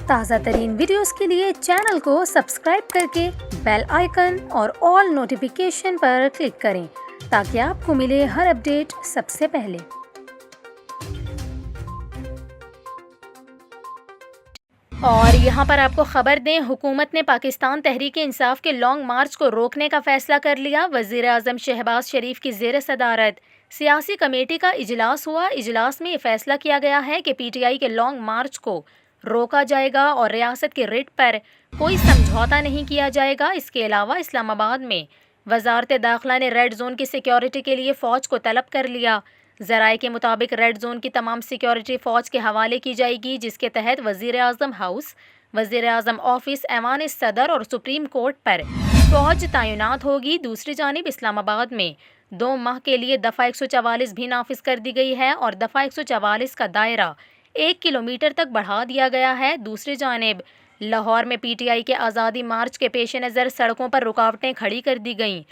تازہ ترین ویڈیوز کے لیے چینل کو سبسکرائب کر کے بیل آئیکن اور آل نوٹیفیکیشن پر کلک کریں تاکہ آپ کو ملے ہر اپڈیٹ سب سے پہلے۔ اور یہاں پر آپ کو خبر دیں، حکومت نے پاکستان تحریک انصاف کے لانگ مارچ کو روکنے کا فیصلہ کر لیا۔ وزیر اعظم شہباز شریف کی زیر صدارت سیاسی کمیٹی کا اجلاس ہوا۔ اجلاس میں یہ فیصلہ کیا گیا ہے کہ پی ٹی آئی کے لانگ مارچ کو روکا جائے گا اور ریاست کے ریٹ پر کوئی سمجھوتا نہیں کیا جائے گا۔ اس کے علاوہ اسلام آباد میں وزارت داخلہ نے ریڈ زون کی سیکیورٹی کے لیے فوج کو طلب کر لیا۔ ذرائع کے مطابق ریڈ زون کی تمام سیکیورٹی فوج کے حوالے کی جائے گی، جس کے تحت وزیر اعظم ہاؤس، وزیر اعظم آفس، ایوان صدر اور سپریم کورٹ پر فوج تعینات ہوگی۔ دوسری جانب اسلام آباد میں 2 ماہ کے لیے دفعہ 144 بھی نافذ کر دی گئی ہے اور دفعہ 144 کا دائرہ 1 کلومیٹر تک بڑھا دیا گیا ہے۔ دوسری جانب لاہور میں پی ٹی آئی کے آزادی مارچ کے پیش نظر سڑکوں پر رکاوٹیں کھڑی کر دی گئیں۔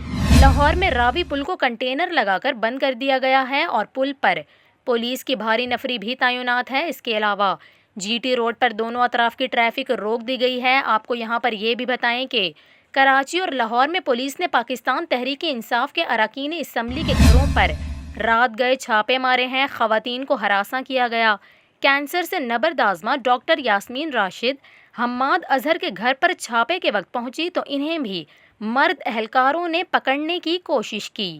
لاہور میں راوی پل کو کنٹینر لگا کر بند کر دیا گیا ہے اور پل پر پولیس کی بھاری نفری بھی تعینات ہے۔ اس کے علاوہ جی ٹی روڈ پر دونوں اطراف کی ٹریفک روک دی گئی ہے۔ آپ کو یہاں پر یہ بھی بتائیں کہ کراچی اور لاہور میں پولیس نے پاکستان تحریک انصاف کے اراکین اسمبلی کے گھروں پر رات گئے چھاپے مارے ہیں۔ خواتین کو ہراساں کیا گیا۔ کینسر سے نبردآزمہ ڈاکٹر یاسمین راشد حماد اظہر کے گھر پر چھاپے کے وقت پہنچی تو انہیں بھی مرد اہلکاروں نے پکڑنے کی کوشش کی۔